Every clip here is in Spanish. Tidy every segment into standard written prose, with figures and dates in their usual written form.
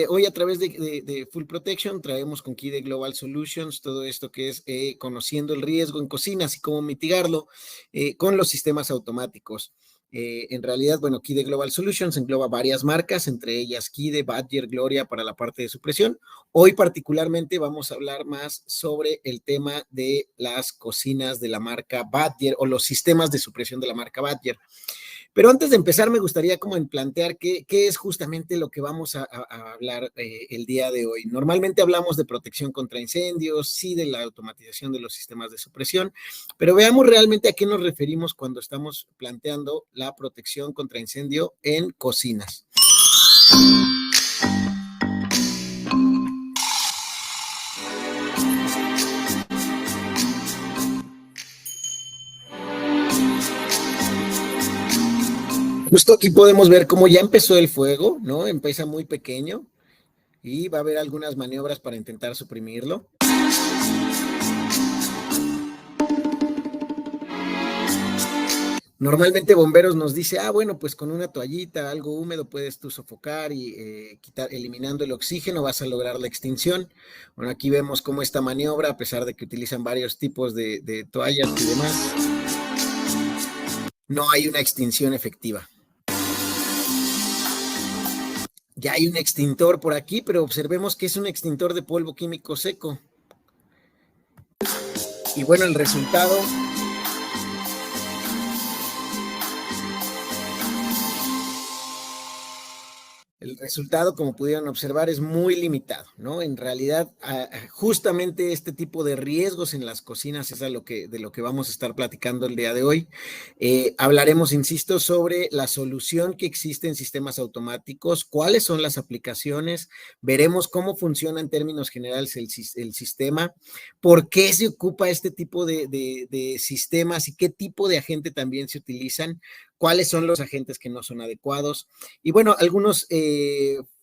hoy a través de Full Protection traemos con Kide Global Solutions todo esto que es conociendo el riesgo en cocinas y cómo mitigarlo con los sistemas automáticos. En realidad, bueno, Kide Global Solutions engloba varias marcas, entre ellas Kide, Badger, Gloria para la parte de supresión. Hoy particularmente vamos a hablar más sobre el tema de las cocinas de la marca Badger o los sistemas de supresión de la marca Badger. Pero antes de empezar, me gustaría como en plantear qué es justamente lo que vamos a hablar el día de hoy. Normalmente hablamos de protección contra incendios, sí de la automatización de los sistemas de supresión, pero veamos realmente a qué nos referimos cuando estamos planteando la protección contra incendio en cocinas. Justo aquí podemos ver cómo ya empezó el fuego, ¿no? Empieza muy pequeño y va a haber algunas maniobras para intentar suprimirlo. Normalmente bomberos nos dice, bueno, pues con una toallita, algo húmedo puedes tú sofocar y eliminando el oxígeno vas a lograr la extinción. Bueno, aquí vemos cómo esta maniobra, a pesar de que utilizan varios tipos de toallas y demás, no hay una extinción efectiva. Ya hay un extintor por aquí, pero observemos que es un extintor de polvo químico seco. Y bueno, el resultado... El resultado, como pudieron observar, es muy limitado, ¿no? En realidad, justamente este tipo de riesgos en las cocinas es de lo que vamos a estar platicando el día de hoy. Hablaremos, insisto, sobre la solución que existe en sistemas automáticos, cuáles son las aplicaciones, veremos cómo funciona en términos generales el sistema, por qué se ocupa este tipo de sistemas y qué tipo de agente también se utilizan, cuáles son los agentes que no son adecuados y bueno, algunos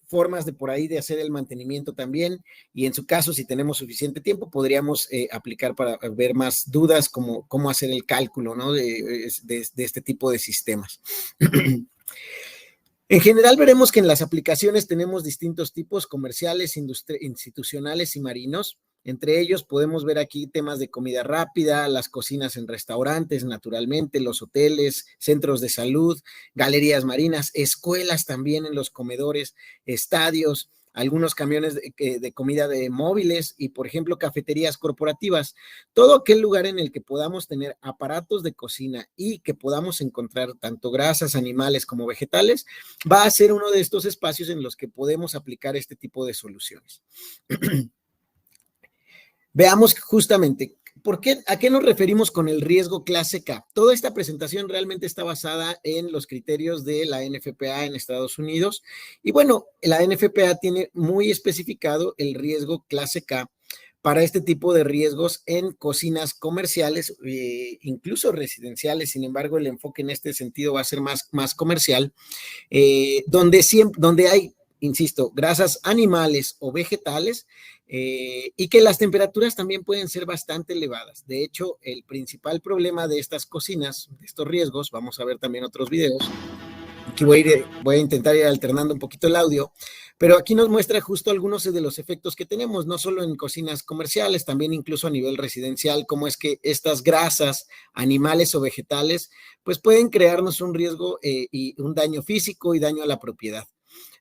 formas de por ahí de hacer el mantenimiento también y en su caso, si tenemos suficiente tiempo, podríamos aplicar para ver más dudas como cómo hacer el cálculo, ¿no? de este tipo de sistemas. En general veremos que en las aplicaciones tenemos distintos tipos comerciales, institucionales y marinos. Entre ellos podemos ver aquí temas de comida rápida, las cocinas en restaurantes, naturalmente, los hoteles, centros de salud, galerías marinas, escuelas también en los comedores, estadios, algunos camiones de comida de móviles y, por ejemplo, cafeterías corporativas. Todo aquel lugar en el que podamos tener aparatos de cocina y que podamos encontrar tanto grasas animales como vegetales, va a ser uno de estos espacios en los que podemos aplicar este tipo de soluciones. Veamos justamente, ¿a qué nos referimos con el riesgo clase K? Toda esta presentación realmente está basada en los criterios de la NFPA en Estados Unidos. Y bueno, la NFPA tiene muy especificado el riesgo clase K para este tipo de riesgos en cocinas comerciales, incluso residenciales. Sin embargo, el enfoque en este sentido va a ser más comercial, donde hay, insisto, grasas animales o vegetales y que las temperaturas también pueden ser bastante elevadas. De hecho, el principal problema de estas cocinas, de estos riesgos, vamos a ver también otros videos. Aquí voy a intentar ir alternando un poquito el audio, pero aquí nos muestra justo algunos de los efectos que tenemos, no solo en cocinas comerciales, también incluso a nivel residencial, cómo es que estas grasas, animales o vegetales, pues pueden crearnos un riesgo y un daño físico y daño a la propiedad.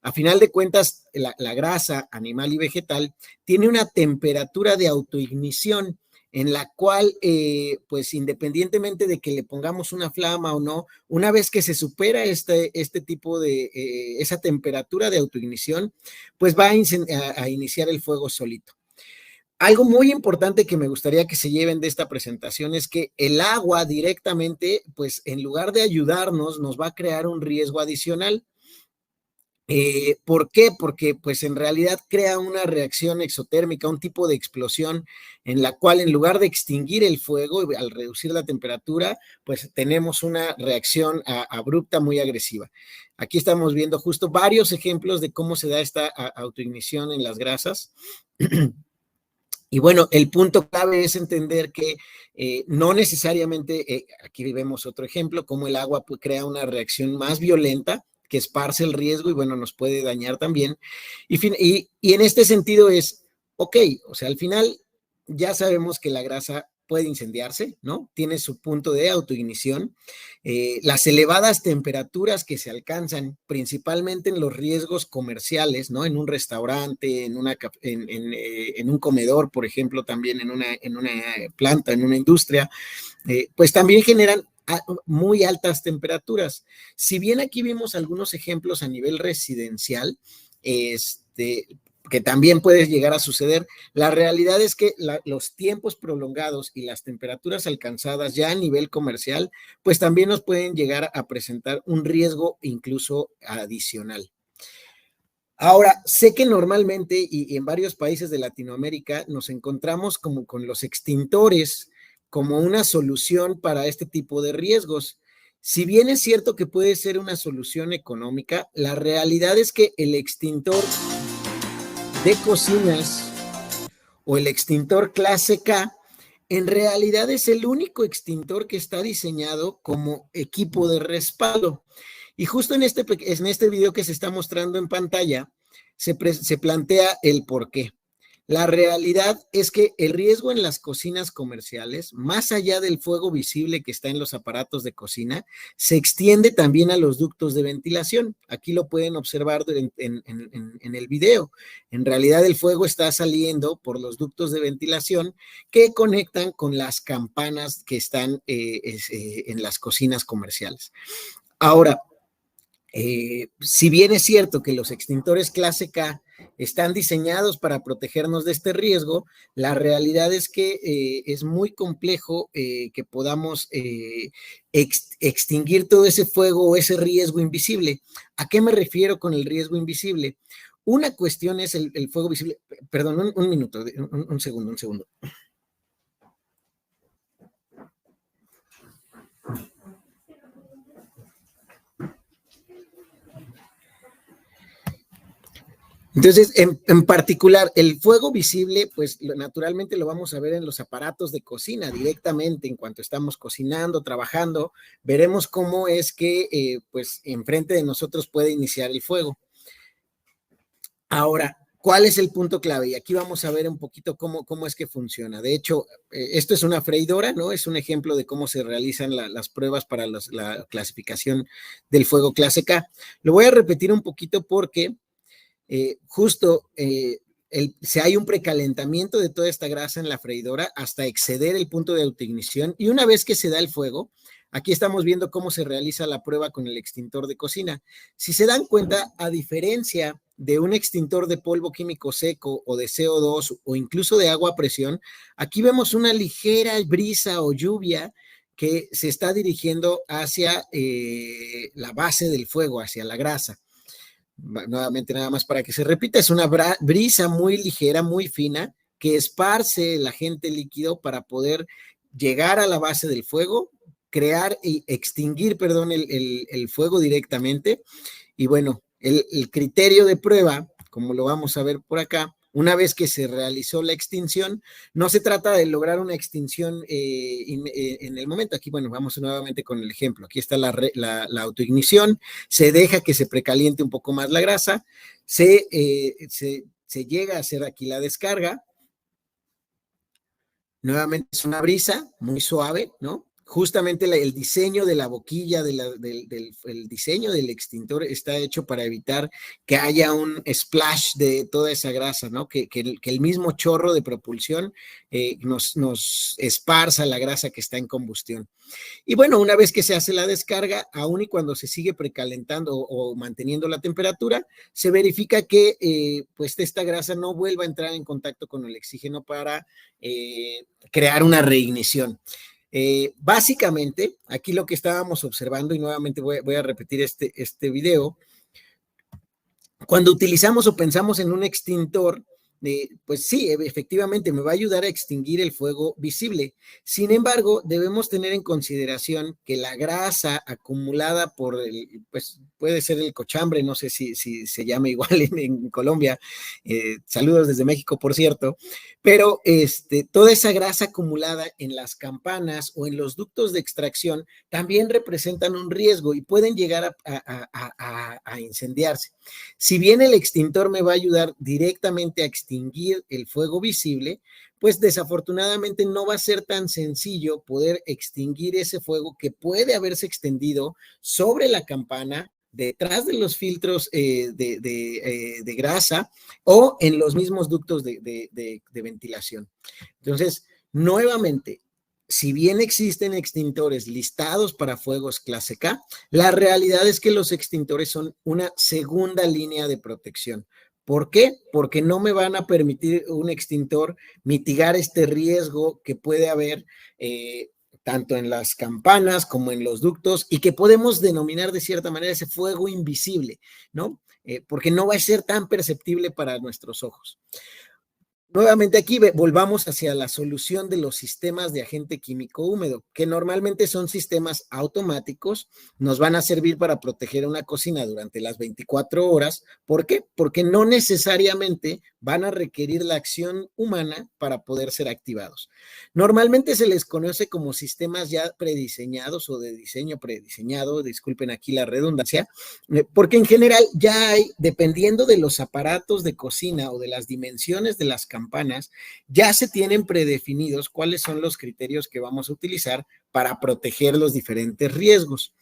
A final de cuentas, la grasa animal y vegetal tiene una temperatura de autoignición en la cual, pues independientemente de que le pongamos una flama o no, una vez que se supera este tipo de, esa temperatura de autoignición, pues va a iniciar el fuego solito. Algo muy importante que me gustaría que se lleven de esta presentación es que el agua directamente, pues en lugar de ayudarnos, nos va a crear un riesgo adicional. ¿Por qué? Porque pues en realidad crea una reacción exotérmica, un tipo de explosión en la cual en lugar de extinguir el fuego al reducir la temperatura, pues tenemos una reacción abrupta muy agresiva. Aquí estamos viendo justo varios ejemplos de cómo se da esta autoignición en las grasas. Y bueno, el punto clave es entender que no necesariamente, aquí vemos otro ejemplo, cómo el agua crea una reacción más violenta que esparce el riesgo y bueno, nos puede dañar también. Y en este sentido es, ok, o sea, al final ya sabemos que la grasa puede incendiarse, ¿no? Tiene su punto de autoignición. Las elevadas temperaturas que se alcanzan, principalmente en los riesgos comerciales, ¿no? En un restaurante, en un comedor, por ejemplo, también en una planta, en una industria, pues también generan muy altas temperaturas. Si bien aquí vimos algunos ejemplos a nivel residencial, que también puede llegar a suceder, la realidad es que los tiempos prolongados y las temperaturas alcanzadas ya a nivel comercial, pues también nos pueden llegar a presentar un riesgo incluso adicional. Ahora, sé que normalmente y en varios países de Latinoamérica nos encontramos como con los extintores como una solución para este tipo de riesgos. Si bien es cierto que puede ser una solución económica, la realidad es que el extintor de cocinas o el extintor clase K en realidad es el único extintor que está diseñado como equipo de respaldo. Y justo en este video que se está mostrando en pantalla, se plantea el por qué. La realidad es que el riesgo en las cocinas comerciales, más allá del fuego visible que está en los aparatos de cocina, se extiende también a los ductos de ventilación. Aquí lo pueden observar en el video. En realidad el fuego está saliendo por los ductos de ventilación que conectan con las campanas que están en las cocinas comerciales. Ahora, si bien es cierto que los extintores clase K están diseñados para protegernos de este riesgo, la realidad es que es muy complejo que podamos extinguir todo ese fuego o ese riesgo invisible. ¿A qué me refiero con el riesgo invisible? Una cuestión es el fuego visible. Perdón, un minuto, un segundo. Entonces, en particular, el fuego visible, pues naturalmente lo vamos a ver en los aparatos de cocina directamente, en cuanto estamos cocinando, trabajando, veremos cómo es que, pues, enfrente de nosotros puede iniciar el fuego. Ahora, ¿cuál es el punto clave? Y aquí vamos a ver un poquito cómo es que funciona. De hecho, esto es una freidora, ¿no? Es un ejemplo de cómo se realizan las pruebas para la clasificación del fuego clase K. Lo voy a repetir un poquito porque si hay un precalentamiento de toda esta grasa en la freidora hasta exceder el punto de autoignición y una vez que se da el fuego, aquí estamos viendo cómo se realiza la prueba con el extintor de cocina. Si se dan cuenta, a diferencia de un extintor de polvo químico seco o de CO2 o incluso de agua a presión, aquí vemos una ligera brisa o lluvia que se está dirigiendo hacia la base del fuego, hacia la grasa. Nuevamente, nada más para que se repita, es una brisa muy ligera, muy fina, que esparce el agente líquido para poder llegar a la base del fuego, crear y extinguir, perdón, el fuego directamente. Y bueno, el criterio de prueba, como lo vamos a ver por acá, una vez que se realizó la extinción, no se trata de lograr una extinción en el momento. Aquí, bueno, vamos nuevamente con el ejemplo. Aquí está la autoignición, se deja que se precaliente un poco más la grasa, se llega a hacer aquí la descarga. Nuevamente es una brisa muy suave, ¿no? Justamente el diseño de la boquilla, el diseño del extintor está hecho para evitar que haya un splash de toda esa grasa, ¿no? Que el mismo chorro de propulsión nos esparza la grasa que está en combustión. Y bueno, una vez que se hace la descarga, aún y cuando se sigue precalentando o manteniendo la temperatura, se verifica que pues esta grasa no vuelva a entrar en contacto con el oxígeno para crear una reignición. Básicamente, aquí lo que estábamos observando, y nuevamente voy a repetir este video, cuando utilizamos o pensamos en un extintor, pues sí, efectivamente me va a ayudar a extinguir el fuego visible. Sin embargo, debemos tener en consideración que la grasa acumulada pues puede ser el cochambre, no sé si se llama igual en Colombia, saludos desde México, por cierto, pero toda esa grasa acumulada en las campanas o en los ductos de extracción también representan un riesgo y pueden llegar a incendiarse. Si bien el extintor me va a ayudar directamente a extinguir el fuego visible, pues desafortunadamente no va a ser tan sencillo poder extinguir ese fuego que puede haberse extendido sobre la campana, detrás de los filtros de grasa o en los mismos ductos de ventilación. Entonces, nuevamente, si bien existen extintores listados para fuegos clase K, la realidad es que los extintores son una segunda línea de protección. ¿Por qué? Porque no me van a permitir un extintor mitigar este riesgo que puede haber tanto en las campanas como en los ductos y que podemos denominar de cierta manera ese fuego invisible, ¿no? Porque no va a ser tan perceptible para nuestros ojos. Nuevamente aquí volvamos hacia la solución de los sistemas de agente químico húmedo, que normalmente son sistemas automáticos, nos van a servir para proteger una cocina durante las 24 horas. ¿Por qué? Porque no necesariamente van a requerir la acción humana para poder ser activados. Normalmente se les conoce como sistemas ya prediseñados o de diseño prediseñado, disculpen aquí la redundancia, porque en general ya hay, dependiendo de los aparatos de cocina o de las dimensiones de las campanas, ya se tienen predefinidos cuáles son los criterios que vamos a utilizar para proteger los diferentes riesgos.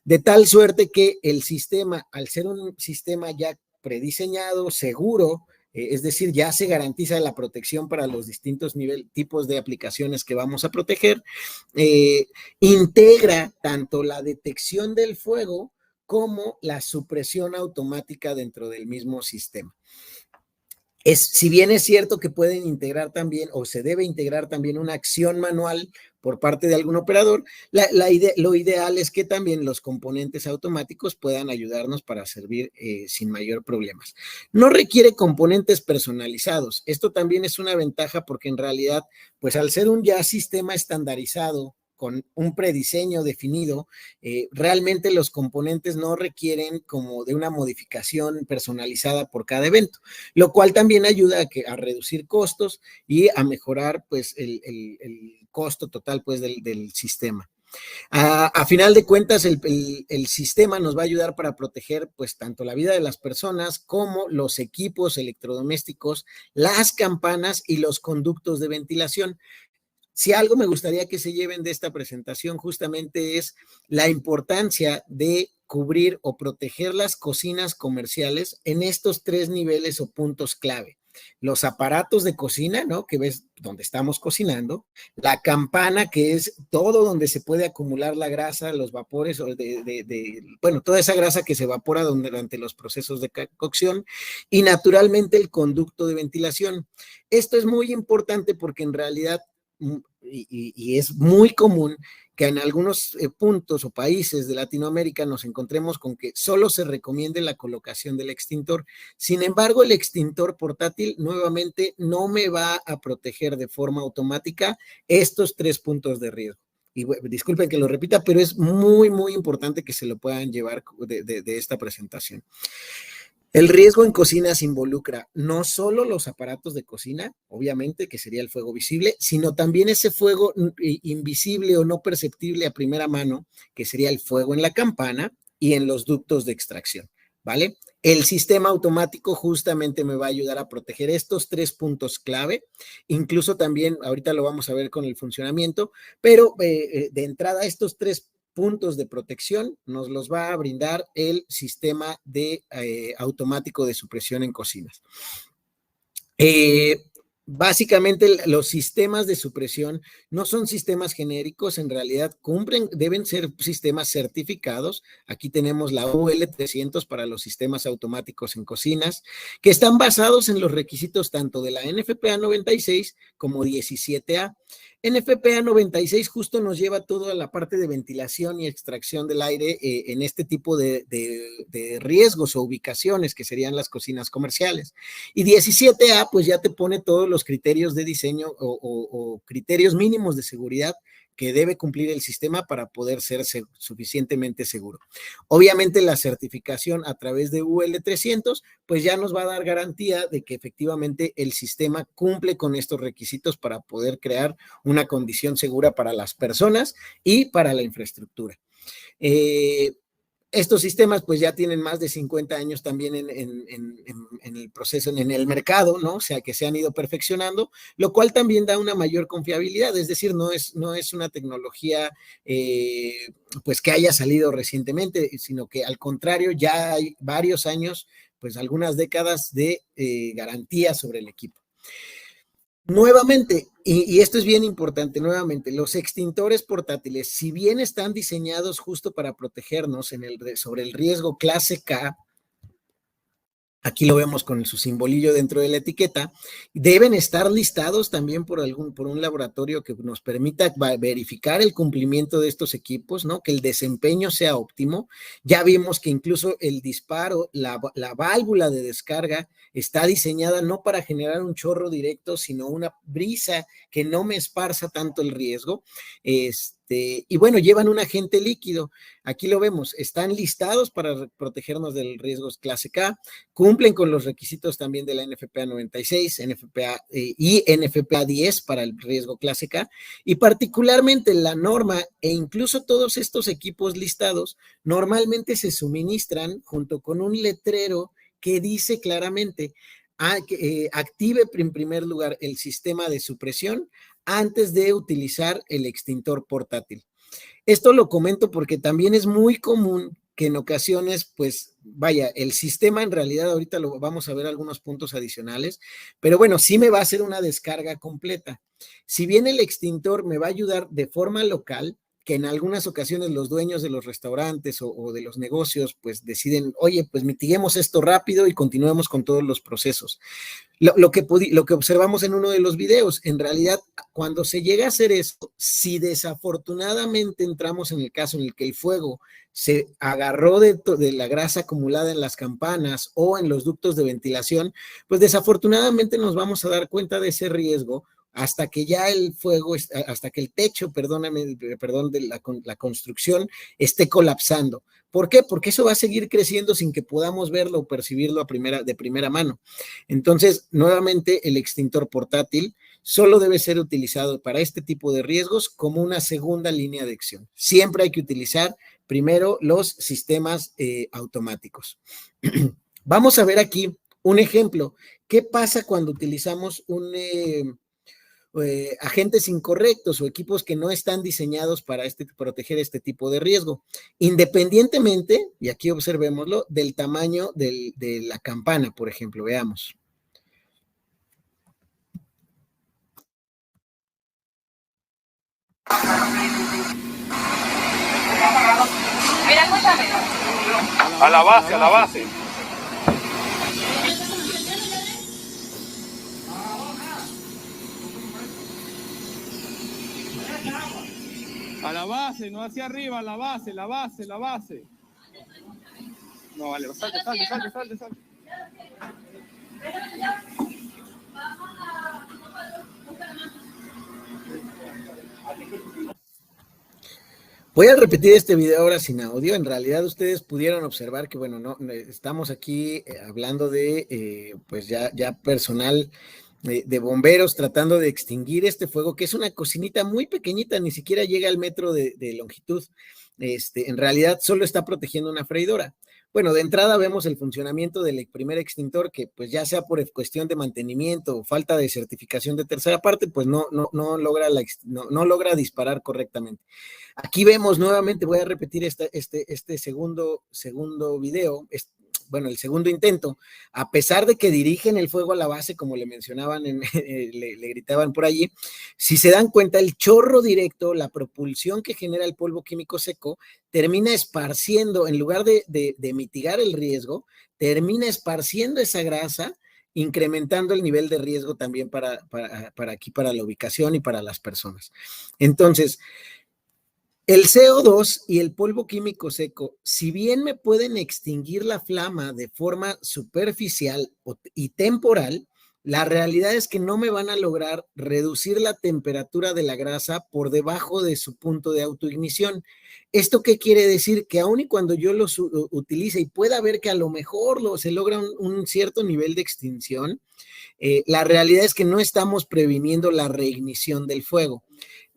De tal suerte que el sistema, al ser un sistema ya prediseñado, seguro, es decir, ya se garantiza la protección para los distintos tipos de aplicaciones que vamos a proteger, integra tanto la detección del fuego como la supresión automática dentro del mismo sistema. Si bien es cierto que pueden integrar también o se debe integrar también una acción manual por parte de algún operador, lo ideal es que también los componentes automáticos puedan ayudarnos para servir sin mayor problemas. No requiere componentes personalizados. Esto también es una ventaja porque en realidad, pues al ser un ya sistema estandarizado, con un prediseño definido, realmente los componentes no requieren como de una modificación personalizada por cada evento, lo cual también ayuda a reducir costos y a mejorar pues el costo total pues del sistema. A final de cuentas, el sistema nos va a ayudar para proteger pues tanto la vida de las personas como los equipos electrodomésticos, las campanas y los conductos de ventilación. Si algo me gustaría que se lleven de esta presentación justamente es la importancia de cubrir o proteger las cocinas comerciales en estos 3 niveles o puntos clave. Los aparatos de cocina, ¿no? Que ves donde estamos cocinando, la campana, que es todo donde se puede acumular la grasa, los vapores, bueno, toda esa grasa que se evapora durante los procesos de cocción, y naturalmente el conducto de ventilación. Esto es muy importante porque en realidad y es muy común que en algunos puntos o países de Latinoamérica nos encontremos con que solo se recomiende la colocación del extintor. Sin embargo, el extintor portátil nuevamente no me va a proteger de forma automática estos 3 puntos de riesgo. Y bueno, disculpen que lo repita, pero es muy, muy importante que se lo puedan llevar de esta presentación. El riesgo en cocinas involucra no solo los aparatos de cocina, obviamente, que sería el fuego visible, sino también ese fuego invisible o no perceptible a primera mano, que sería el fuego en la campana y en los ductos de extracción, ¿vale? El sistema automático justamente me va a ayudar a proteger estos 3 puntos clave, incluso también, ahorita lo vamos a ver con el funcionamiento, pero de entrada estos 3 puntos de protección nos los va a brindar el sistema de automático de supresión en cocinas. Básicamente los sistemas de supresión no son sistemas genéricos, en realidad deben ser sistemas certificados. Aquí tenemos la UL300 para los sistemas automáticos en cocinas, que están basados en los requisitos tanto de la NFPA 96 como 17A. NFPA 96 justo nos lleva toda la parte de ventilación y extracción del aire en este tipo de riesgos o ubicaciones que serían las cocinas comerciales. Y 17A pues ya te pone todos los criterios de diseño o criterios mínimos de seguridad que debe cumplir el sistema para poder ser suficientemente seguro. Obviamente la certificación a través de UL300 pues ya nos va a dar garantía de que efectivamente el sistema cumple con estos requisitos para poder crear una condición segura para las personas y para la infraestructura. Estos sistemas pues ya tienen más de 50 años también en el proceso, en el mercado, ¿no? O sea, que se han ido perfeccionando, lo cual también da una mayor confiabilidad, es decir, no es una tecnología pues que haya salido recientemente, sino que al contrario ya hay varios años, pues algunas décadas de garantía sobre el equipo. Nuevamente, y esto es bien importante, nuevamente, los extintores portátiles, si bien están diseñados justo para protegernos sobre el riesgo clase K, aquí lo vemos con su simbolillo dentro de la etiqueta, deben estar listados también por un laboratorio que nos permita verificar el cumplimiento de estos equipos, ¿no? Que el desempeño sea óptimo. Ya vimos que incluso el disparo, la válvula de descarga está diseñada no para generar un chorro directo, sino una brisa que no me esparza tanto el riesgo. Y bueno, llevan un agente líquido. Aquí lo vemos, están listados para protegernos del riesgo clase K, cumplen con los requisitos también de la NFPA 96, NFPA y NFPA 10 para el riesgo clase K, y particularmente la norma e incluso todos estos equipos listados normalmente se suministran junto con un letrero que dice claramente active en primer lugar el sistema de supresión antes de utilizar el extintor portátil. Esto lo comento porque también es muy común que en ocasiones, pues, vaya, el sistema en realidad, ahorita lo vamos a ver algunos puntos adicionales, pero bueno, sí me va a hacer una descarga completa. Si bien el extintor me va a ayudar de forma local, que en algunas ocasiones los dueños de los restaurantes o de los negocios, pues deciden, oye, pues mitiguemos esto rápido y continuemos con todos los procesos. Lo que observamos en uno de los videos, en realidad, cuando se llega a hacer esto, si desafortunadamente entramos en el caso en el que el fuego se agarró de la grasa acumulada en las campanas o en los ductos de ventilación, pues desafortunadamente nos vamos a dar cuenta de ese riesgo hasta que ya el fuego, hasta que el techo, perdón, de la construcción esté colapsando. ¿Por qué? Porque eso va a seguir creciendo sin que podamos verlo o percibirlo de primera mano. Entonces, nuevamente, el extintor portátil solo debe ser utilizado para este tipo de riesgos como una segunda línea de acción. Siempre hay que utilizar primero los sistemas automáticos. Vamos a ver aquí un ejemplo. ¿Qué pasa cuando utilizamos agentes incorrectos o equipos que no están diseñados para proteger este tipo de riesgo, independientemente, y aquí observémoslo, del tamaño de la campana, por ejemplo, veamos. A la base, a la base. A la base, no hacia arriba, a la base, la base, la base. No, vale, salte. Voy a repetir este video ahora sin audio. En realidad ustedes pudieron observar que, bueno, no estamos aquí hablando de, pues ya personal de bomberos tratando de extinguir este fuego, que es una cocinita muy pequeñita, ni siquiera llega al metro de longitud. En realidad solo está protegiendo una freidora. Bueno, de entrada vemos el funcionamiento del primer extintor que pues ya sea por cuestión de mantenimiento o falta de certificación de tercera parte, pues no logra disparar correctamente. Aquí vemos nuevamente, voy a repetir este segundo video, bueno, el segundo intento, a pesar de que dirigen el fuego a la base, como le mencionaban, le gritaban por allí, si se dan cuenta, el chorro directo, la propulsión que genera el polvo químico seco, termina esparciendo, en lugar de mitigar el riesgo, termina esparciendo esa grasa incrementando el nivel de riesgo también para aquí, para la ubicación y para las personas. Entonces, el CO2 y el polvo químico seco, si bien me pueden extinguir la flama de forma superficial y temporal, la realidad es que no me van a lograr reducir la temperatura de la grasa por debajo de su punto de autoignición. ¿Esto qué quiere decir? Que aun y cuando yo los utilice y pueda ver que a lo mejor se logra un cierto nivel de extinción, la realidad es que no estamos previniendo la reignición del fuego.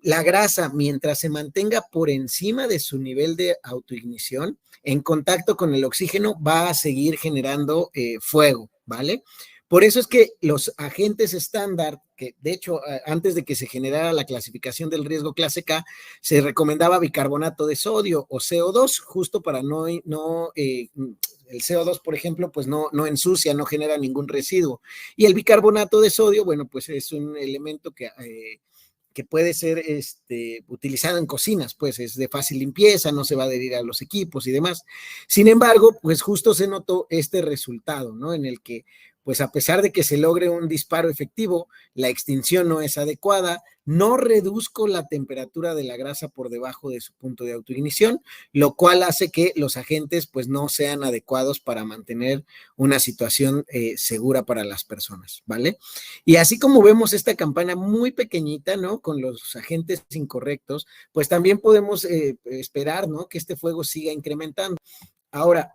La grasa, mientras se mantenga por encima de su nivel de autoignición, en contacto con el oxígeno, va a seguir generando fuego, ¿vale? Por eso es que los agentes estándar, que de hecho, antes de que se generara la clasificación del riesgo clase K, se recomendaba bicarbonato de sodio o CO2, justo para el CO2, por ejemplo, pues no ensucia, no genera ningún residuo. Y el bicarbonato de sodio, bueno, pues es un elemento que puede ser utilizado en cocinas, pues es de fácil limpieza, no se va a adherir a los equipos y demás. Sin embargo, pues justo se notó este resultado, ¿no? En el que, pues a pesar de que se logre un disparo efectivo, la extinción no es adecuada, no reduzco la temperatura de la grasa por debajo de su punto de autoignición, lo cual hace que los agentes pues no sean adecuados para mantener una situación segura para las personas, ¿vale? Y así como vemos esta campana muy pequeñita, ¿no? Con los agentes incorrectos, pues también podemos esperar, ¿no? Que este fuego siga incrementando. Ahora,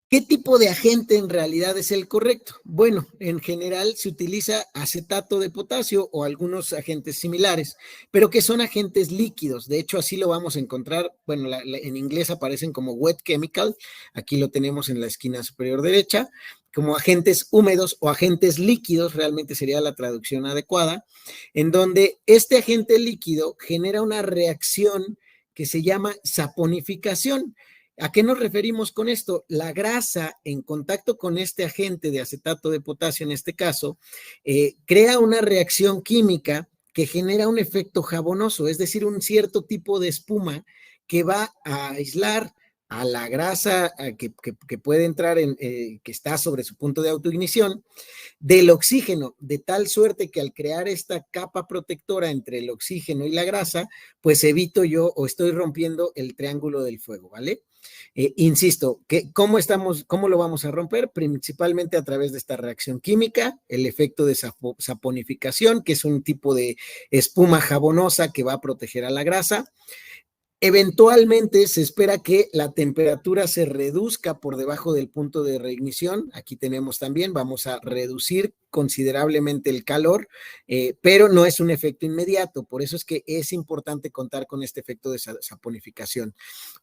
¿qué tipo de agente en realidad es el correcto? Bueno, en general se utiliza acetato de potasio o algunos agentes similares, pero que son agentes líquidos. De hecho, así lo vamos a encontrar. Bueno, en inglés aparecen como wet chemical. Aquí lo tenemos en la esquina superior derecha, como agentes húmedos o agentes líquidos, realmente sería la traducción adecuada, en donde este agente líquido genera una reacción que se llama saponificación. ¿A qué nos referimos con esto? La grasa en contacto con este agente de acetato de potasio, en este caso, crea una reacción química que genera un efecto jabonoso, es decir, un cierto tipo de espuma que va a aislar a la grasa que puede entrar que está sobre su punto de autoignición del oxígeno, de tal suerte que al crear esta capa protectora entre el oxígeno y la grasa, pues evito yo o estoy rompiendo el triángulo del fuego, ¿vale? Insisto, ¿cómo lo vamos a romper? Principalmente a través de esta reacción química, el efecto de saponificación, que es un tipo de espuma jabonosa que va a proteger a la grasa. Eventualmente se espera que la temperatura se reduzca por debajo del punto de reignición. Aquí tenemos también, vamos a reducir considerablemente el calor, pero no es un efecto inmediato. Por eso es que es importante contar con este efecto de saponificación.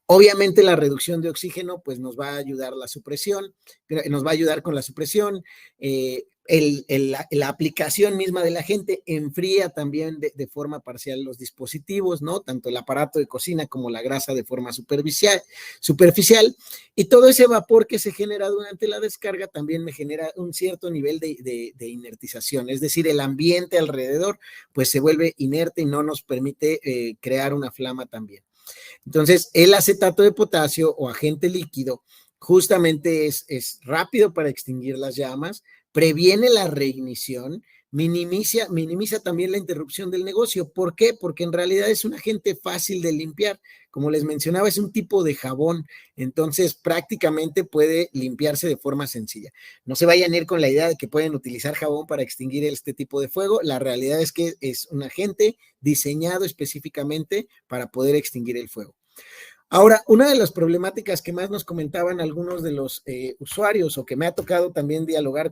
Obviamente la reducción de oxígeno pues nos va a ayudar la supresión, nos va a ayudar con la supresión. La aplicación misma de la gente enfría también de forma parcial los dispositivos, ¿no? Tanto el aparato de cocina como la grasa de forma superficial, y todo ese vapor que se genera durante la descarga también me genera un cierto nivel de inertización, es decir, el ambiente alrededor pues se vuelve inerte y no nos permite crear una flama también. Entonces, el acetato de potasio o agente líquido justamente es rápido para extinguir las llamas, previene la reignición, minimiza también la interrupción del negocio. ¿Por qué? Porque en realidad es un agente fácil de limpiar. Como les mencionaba, es un tipo de jabón, entonces prácticamente puede limpiarse de forma sencilla. No se vayan a ir con la idea de que pueden utilizar jabón para extinguir este tipo de fuego. La realidad es que es un agente diseñado específicamente para poder extinguir el fuego. Ahora, una de las problemáticas que más nos comentaban algunos de los usuarios o que me ha tocado también dialogar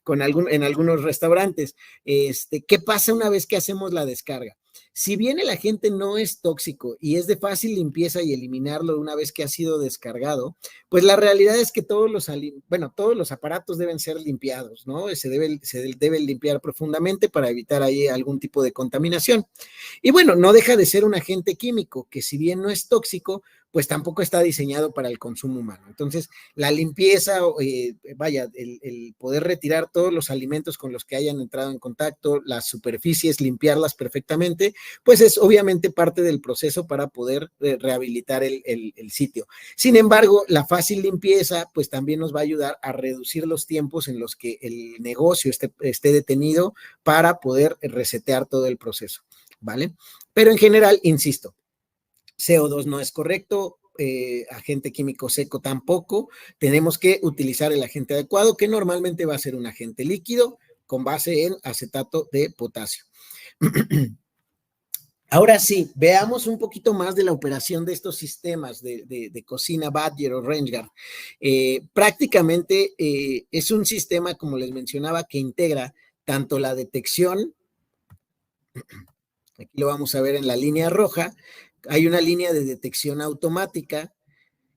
en algunos restaurantes, ¿qué pasa una vez que hacemos la descarga? Si bien el agente no es tóxico y es de fácil limpieza y eliminarlo una vez que ha sido descargado, pues la realidad es que todos los aparatos deben ser limpiados, ¿no? Se deben limpiar profundamente para evitar ahí algún tipo de contaminación. Y bueno, no deja de ser un agente químico que si bien no es tóxico, pues tampoco está diseñado para el consumo humano. Entonces, la limpieza, el poder retirar todos los alimentos con los que hayan entrado en contacto, las superficies, limpiarlas perfectamente, pues es obviamente parte del proceso para poder rehabilitar el sitio. Sin embargo, la fácil limpieza pues también nos va a ayudar a reducir los tiempos en los que el negocio esté detenido para poder resetear todo el proceso, ¿vale? Pero en general, insisto, CO2 no es correcto, agente químico seco tampoco, tenemos que utilizar el agente adecuado, que normalmente va a ser un agente líquido con base en acetato de potasio. Ahora sí, veamos un poquito más de la operación de estos sistemas de cocina Badger o RangeGuard. Prácticamente es un sistema, como les mencionaba, que integra tanto la detección, aquí lo vamos a ver en la línea roja, hay una línea de detección automática,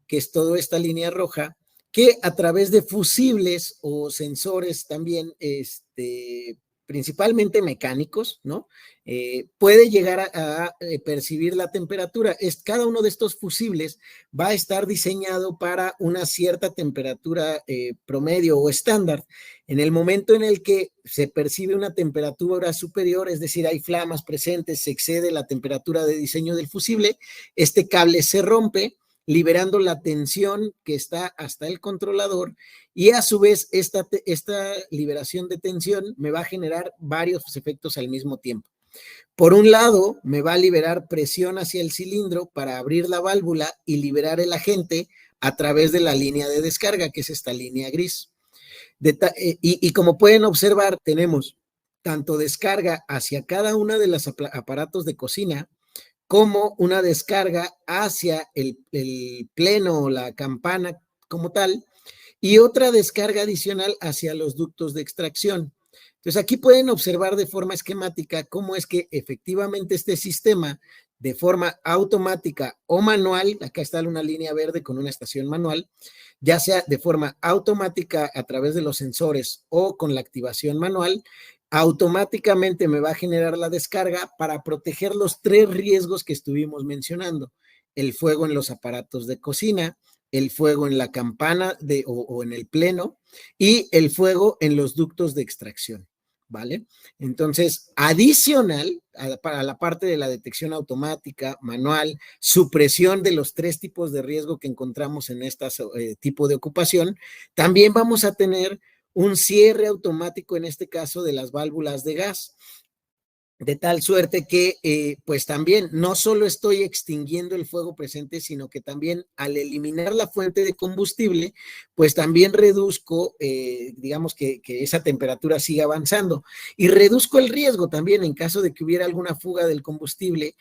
que es toda esta línea roja, que a través de fusibles o sensores también, principalmente mecánicos, ¿no? Puede llegar a percibir la temperatura. Cada uno de estos fusibles va a estar diseñado para una cierta temperatura promedio o estándar. En el momento en el que se percibe una temperatura superior, es decir, hay flamas presentes, se excede la temperatura de diseño del fusible, este cable se rompe, liberando la tensión que está hasta el controlador, y a su vez esta liberación de tensión me va a generar varios efectos al mismo tiempo. Por un lado, me va a liberar presión hacia el cilindro para abrir la válvula y liberar el agente a través de la línea de descarga, que es esta línea gris. Y como pueden observar, tenemos tanto descarga hacia cada una de los aparatos de cocina, como una descarga hacia el pleno o la campana como tal, y otra descarga adicional hacia los ductos de extracción. Entonces, aquí pueden observar de forma esquemática cómo es que efectivamente este sistema, de forma automática o manual, acá está una línea verde con una estación manual, ya sea de forma automática a través de los sensores o con la activación manual, automáticamente me va a generar la descarga para proteger los 3 riesgos que estuvimos mencionando: el fuego en los aparatos de cocina, el fuego en la campana o en el pleno, y el fuego en los ductos de extracción, ¿vale? Entonces, adicional para la parte de la detección automática, manual, supresión de los 3 tipos de riesgo que encontramos en este tipo de ocupación, también vamos a tener un cierre automático, en este caso, de las válvulas de gas, de tal suerte que pues también no solo estoy extinguiendo el fuego presente, sino que también al eliminar la fuente de combustible, pues también reduzco, digamos que esa temperatura siga avanzando, y reduzco el riesgo también en caso de que hubiera alguna fuga del combustible,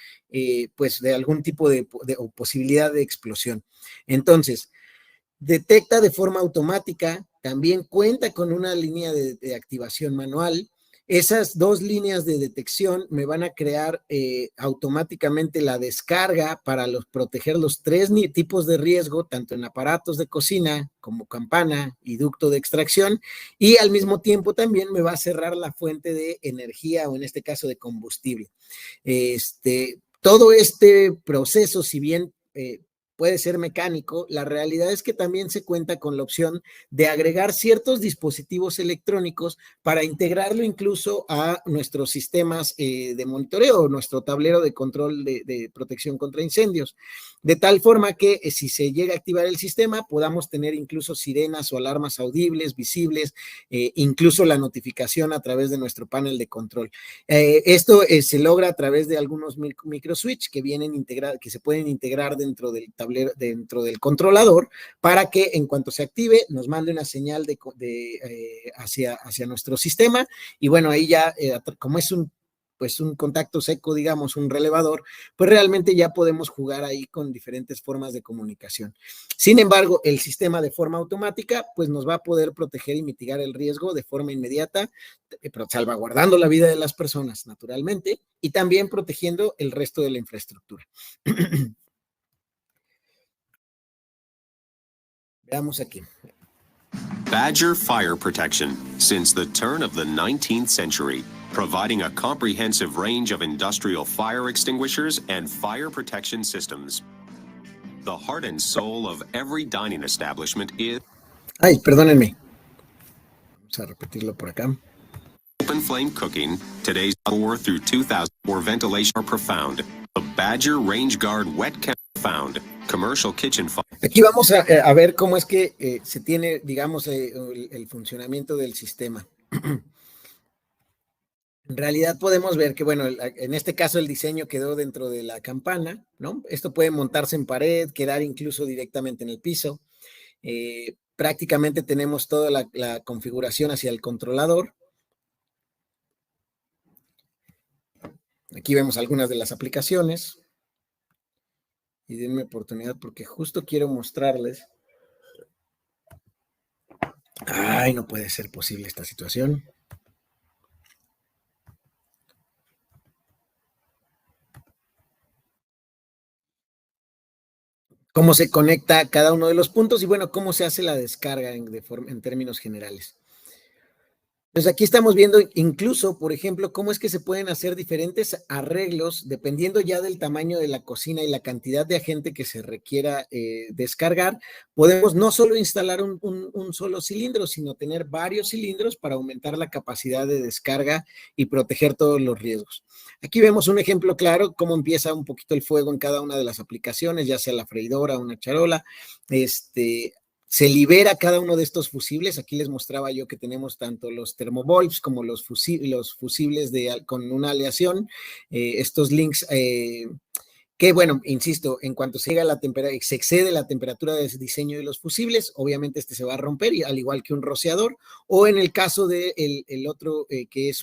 pues de algún tipo o posibilidad de explosión. Entonces, detecta de forma automática, también cuenta con una línea de activación manual. Esas 2 líneas de detección me van a crear automáticamente la descarga para proteger los 3 tipos de riesgo, tanto en aparatos de cocina como campana y ducto de extracción, y al mismo tiempo también me va a cerrar la fuente de energía, o en este caso de combustible. Todo este proceso, si bien puede ser mecánico, la realidad es que también se cuenta con la opción de agregar ciertos dispositivos electrónicos para integrarlo incluso a nuestros sistemas de monitoreo, nuestro tablero de control de protección contra incendios, de tal forma que si se llega a activar el sistema, podamos tener incluso sirenas o alarmas audibles, visibles, incluso la notificación a través de nuestro panel de control. Esto se logra a través de algunos microswitch que vienen integrados, que se pueden integrar dentro del tablero, dentro del controlador, para que en cuanto se active nos mande una señal hacia nuestro sistema, y bueno, ahí ya como es un contacto seco, digamos, un relevador, pues realmente ya podemos jugar ahí con diferentes formas de comunicación. Sin embargo, el sistema de forma automática, pues nos va a poder proteger y mitigar el riesgo de forma inmediata, pero salvaguardando la vida de las personas, naturalmente, y también protegiendo el resto de la infraestructura. Veamos aquí. Badger Fire Protection, since the turn of the 19th century, providing a comprehensive range of industrial fire extinguishers and fire protection systems. The heart and soul of every dining establishment is... Ay, perdónenme. Vamos a repetirlo por acá. open flame cooking, today's 4 through 2000 or ventilation are profound. The Badger Range Guard Wet Chemical Found Commercial Kitchen Fire. Aquí vamos a ver cómo es que se tiene, digamos, el funcionamiento del sistema. En realidad podemos ver que, bueno, en este caso el diseño quedó dentro de la campana, ¿no? Esto puede montarse en pared, quedar incluso directamente en el piso. Prácticamente tenemos toda la configuración hacia el controlador. Aquí vemos algunas de las aplicaciones. Y denme oportunidad porque justo quiero mostrarles. Ay, no puede ser posible esta situación. Cómo se conecta cada uno de los puntos y, bueno, cómo se hace la descarga en términos generales. Pues aquí estamos viendo incluso, por ejemplo, cómo es que se pueden hacer diferentes arreglos dependiendo ya del tamaño de la cocina y la cantidad de agente que se requiera descargar. Podemos no solo instalar un solo cilindro, sino tener varios cilindros para aumentar la capacidad de descarga y proteger todos los riesgos. Aquí vemos un ejemplo claro, cómo empieza un poquito el fuego en cada una de las aplicaciones, ya sea la freidora o una charola. Se libera cada uno de estos fusibles. Aquí les mostraba yo que tenemos tanto los termovolts como los fusibles con una aleación. Estos links que, bueno, insisto, en cuanto se llega a la temperatura, se excede la temperatura de diseño de los fusibles, obviamente este se va a romper, al igual que un rociador, o en el caso del el otro, que es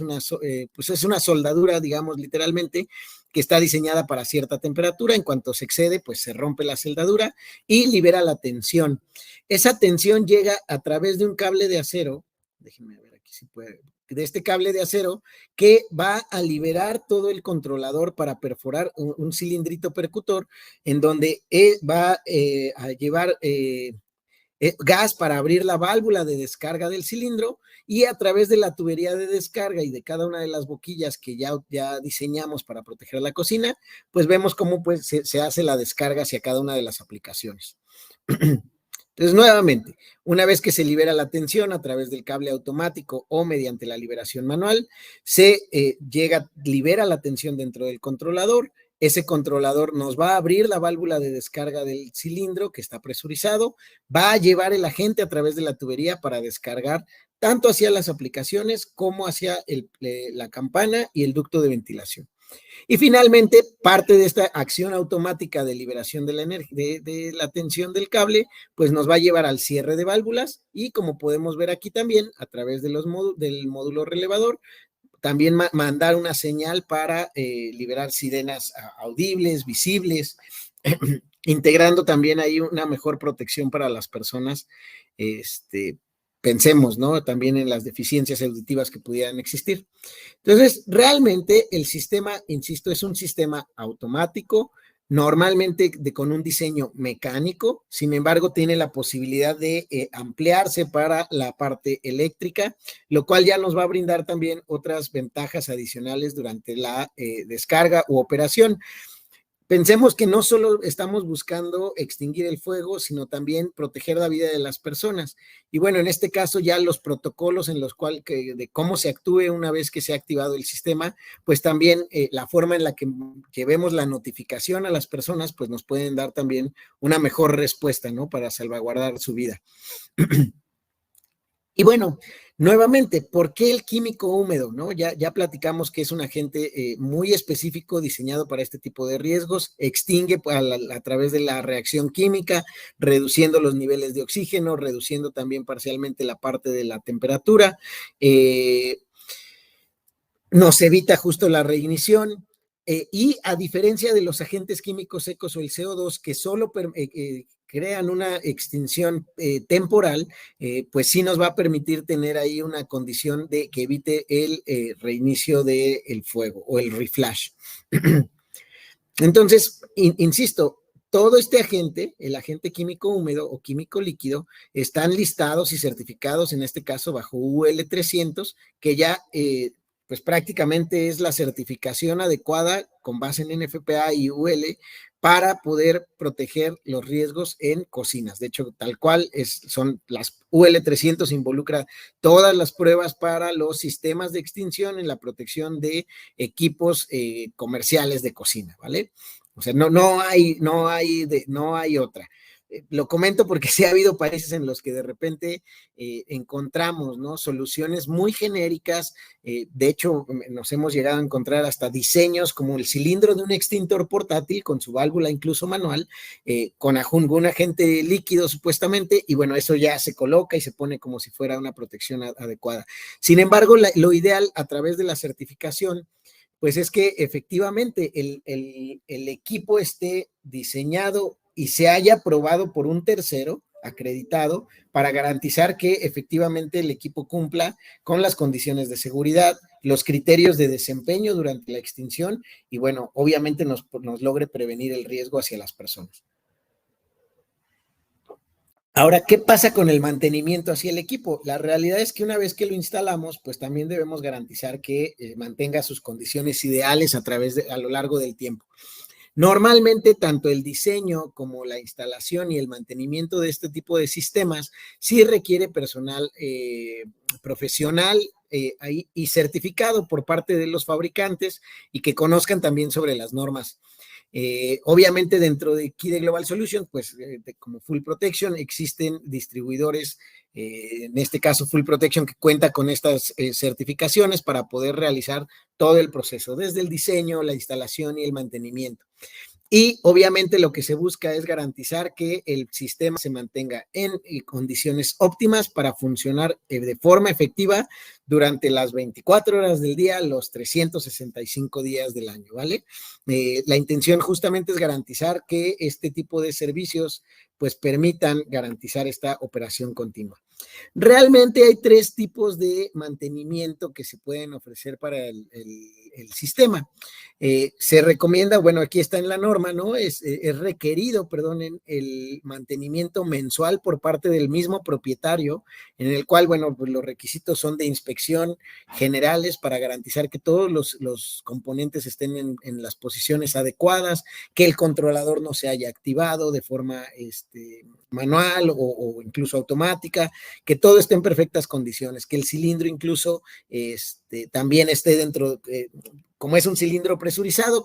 pues es una soldadura, digamos, literalmente, que está diseñada para cierta temperatura. En cuanto se excede, pues se rompe la soldadura y libera la tensión. Esa tensión llega a través de un cable de acero, déjenme ver aquí si puede, de este cable de acero, que va a liberar todo el controlador para perforar un cilindrito percutor, en donde va a llevar gas para abrir la válvula de descarga del cilindro, y a través de la tubería de descarga y de cada una de las boquillas que ya diseñamos para proteger la cocina, pues vemos cómo pues, se hace la descarga hacia cada una de las aplicaciones. Entonces, nuevamente, una vez que se libera la tensión a través del cable automático o mediante la liberación manual, se libera la tensión dentro del controlador. Ese controlador nos va a abrir la válvula de descarga del cilindro que está presurizado, va a llevar el agente a través de la tubería para descargar tanto hacia las aplicaciones como hacia la campana y el ducto de ventilación. Y finalmente, parte de esta acción automática de liberación de la tensión del cable, pues nos va a llevar al cierre de válvulas y, como podemos ver aquí también, a través de del módulo relevador, también mandar una señal para liberar sirenas audibles, visibles, integrando también ahí una mejor protección para las personas. Pensemos, ¿no? También en las deficiencias auditivas que pudieran existir. Entonces, realmente el sistema, insisto, es un sistema automático, normalmente con un diseño mecánico. Sin embargo, tiene la posibilidad de ampliarse para la parte eléctrica, lo cual ya nos va a brindar también otras ventajas adicionales durante la descarga u operación. Pensemos que no solo estamos buscando extinguir el fuego, sino también proteger la vida de las personas. Y bueno, en este caso ya los protocolos en los cuales, de cómo se actúe una vez que se ha activado el sistema, pues también la forma en la que llevemos la notificación a las personas, pues nos pueden dar también una mejor respuesta, ¿no? Para salvaguardar su vida. Y bueno, nuevamente, ¿por qué el químico húmedo? ¿No? Ya platicamos que es un agente muy específico diseñado para este tipo de riesgos, extingue a través de la reacción química, reduciendo los niveles de oxígeno, reduciendo también parcialmente la parte de la temperatura, nos evita justo la reignición. Y a diferencia de los agentes químicos secos o el CO2, que solo crean una extinción temporal, pues sí nos va a permitir tener ahí una condición que evite el reinicio del fuego o el reflash. Entonces, insisto, todo este agente, el agente químico húmedo o químico líquido, están listados y certificados, en este caso bajo UL 300, que ya pues prácticamente es la certificación adecuada con base en NFPA y UL para poder proteger los riesgos en cocinas. De hecho, tal cual son las UL300, involucra todas las pruebas para los sistemas de extinción en la protección de equipos comerciales de cocina, ¿vale? O sea, no hay otra. Lo comento porque sí ha habido países en los que de repente encontramos, ¿no?, soluciones muy genéricas. De hecho, nos hemos llegado a encontrar hasta diseños como el cilindro de un extintor portátil con su válvula incluso manual, con algún agente líquido supuestamente, y bueno, eso ya se coloca y se pone como si fuera una protección adecuada. Sin embargo, lo ideal a través de la certificación, pues es que efectivamente el equipo esté diseñado y se haya aprobado por un tercero acreditado para garantizar que efectivamente el equipo cumpla con las condiciones de seguridad, los criterios de desempeño durante la extinción y bueno, obviamente nos logre prevenir el riesgo hacia las personas. Ahora, ¿qué pasa con el mantenimiento hacia el equipo? La realidad es que una vez que lo instalamos, pues también debemos garantizar que mantenga sus condiciones ideales a lo largo del tiempo. Normalmente, tanto el diseño como la instalación y el mantenimiento de este tipo de sistemas sí requiere personal profesional y certificado por parte de los fabricantes y que conozcan también sobre las normas. Obviamente dentro de aquí de Global Solutions, pues como Full Protection existen distribuidores, en este caso Full Protection, que cuenta con estas certificaciones para poder realizar todo el proceso, desde el diseño, la instalación y el mantenimiento. Y obviamente lo que se busca es garantizar que el sistema se mantenga en condiciones óptimas para funcionar de forma efectiva durante las 24 horas del día, los 365 días del año, ¿vale? La intención justamente es garantizar que este tipo de servicios pues permitan garantizar esta operación continua. Realmente hay tres tipos de mantenimiento que se pueden ofrecer para el sistema. Se recomienda, bueno, aquí está en la norma, ¿no? Es requerido, perdonen, el mantenimiento mensual por parte del mismo propietario, en el cual, bueno, pues los requisitos son de inspección generales para garantizar que todos los componentes estén en las posiciones adecuadas, que el controlador no se haya activado de forma manual o incluso automática, que todo esté en perfectas condiciones, que el cilindro incluso también esté dentro, como es un cilindro presurizado,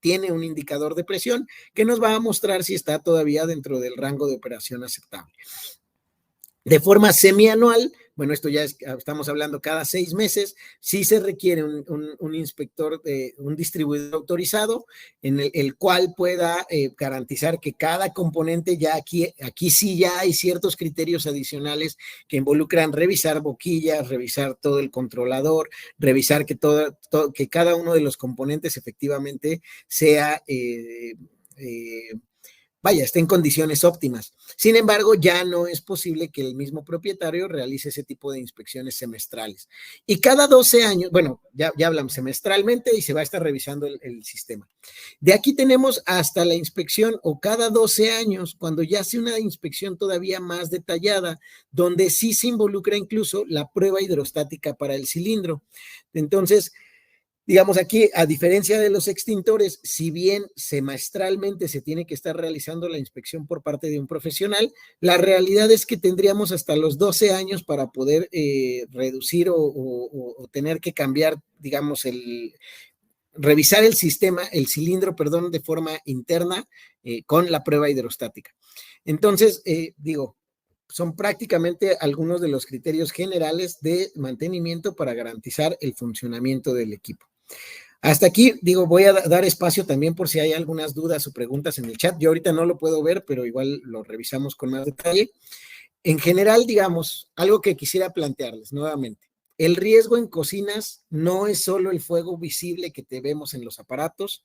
tiene un indicador de presión que nos va a mostrar si está todavía dentro del rango de operación aceptable. De forma semianual, bueno, esto ya estamos hablando cada 6 meses, sí se requiere un inspector, un distribuidor autorizado, en el cual pueda garantizar que cada componente ya aquí sí ya hay ciertos criterios adicionales que involucran revisar boquillas, revisar todo el controlador, revisar que que cada uno de los componentes efectivamente sea esté en condiciones óptimas. Sin embargo, ya no es posible que el mismo propietario realice ese tipo de inspecciones semestrales. Y cada 12 años, bueno, ya hablamos semestralmente y se va a estar revisando el sistema. De aquí tenemos hasta la inspección o cada 12 años, cuando ya hace una inspección todavía más detallada, donde sí se involucra incluso la prueba hidrostática para el cilindro. Entonces, digamos aquí, a diferencia de los extintores, si bien semestralmente se tiene que estar realizando la inspección por parte de un profesional, la realidad es que tendríamos hasta los 12 años para poder reducir o tener que cambiar, digamos, revisar el sistema, el cilindro, perdón, de forma interna con la prueba hidrostática. Entonces, son prácticamente algunos de los criterios generales de mantenimiento para garantizar el funcionamiento del equipo. Hasta aquí, voy a dar espacio también por si hay algunas dudas o preguntas en el chat. Yo ahorita no lo puedo ver, pero igual lo revisamos con más detalle. En general, algo que quisiera plantearles nuevamente. El riesgo en cocinas no es solo el fuego visible que te vemos en los aparatos,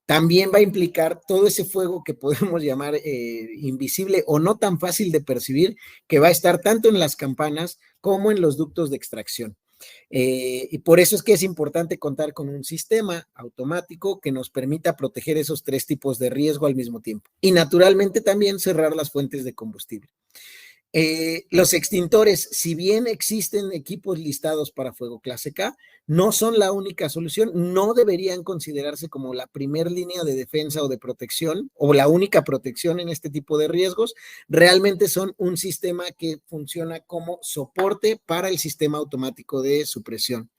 también va a implicar todo ese fuego que podemos llamar invisible o no tan fácil de percibir, que va a estar tanto en las campanas como en los ductos de extracción. Y por eso es que es importante contar con un sistema automático que nos permita proteger esos tres tipos de riesgo al mismo tiempo. Y naturalmente también cerrar las fuentes de combustible. Los extintores, si bien existen equipos listados para fuego clase K, no son la única solución, no deberían considerarse como la primer línea de defensa o de protección o la única protección en este tipo de riesgos. Realmente son un sistema que funciona como soporte para el sistema automático de supresión.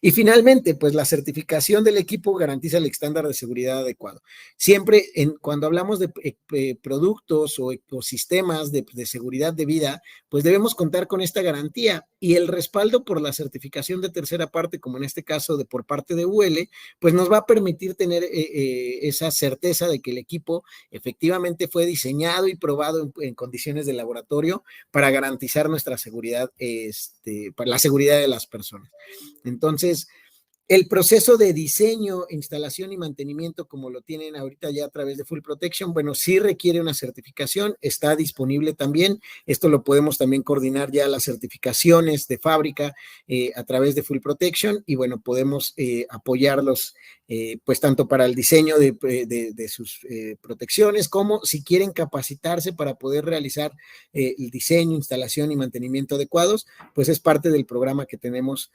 Y finalmente, pues la certificación del equipo garantiza el estándar de seguridad adecuado. Siempre cuando hablamos de productos o ecosistemas de seguridad de vida, pues debemos contar con esta garantía y el respaldo por la certificación de tercera parte, como en este caso por parte de UL, pues nos va a permitir tener esa certeza de que el equipo efectivamente fue diseñado y probado en condiciones de laboratorio para garantizar nuestra seguridad, para la seguridad de las personas. Entonces, el proceso de diseño, instalación y mantenimiento, como lo tienen ahorita ya a través de Full Protection, bueno, sí requiere una certificación, está disponible también. Esto lo podemos también coordinar ya las certificaciones de fábrica a través de Full Protection y bueno, podemos apoyarlos pues tanto para el diseño de sus protecciones como si quieren capacitarse para poder realizar el diseño, instalación y mantenimiento adecuados, pues es parte del programa que tenemos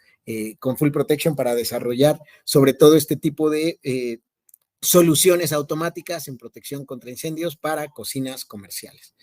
con Full Protection para desarrollar sobre todo este tipo de soluciones automáticas en protección contra incendios para cocinas comerciales.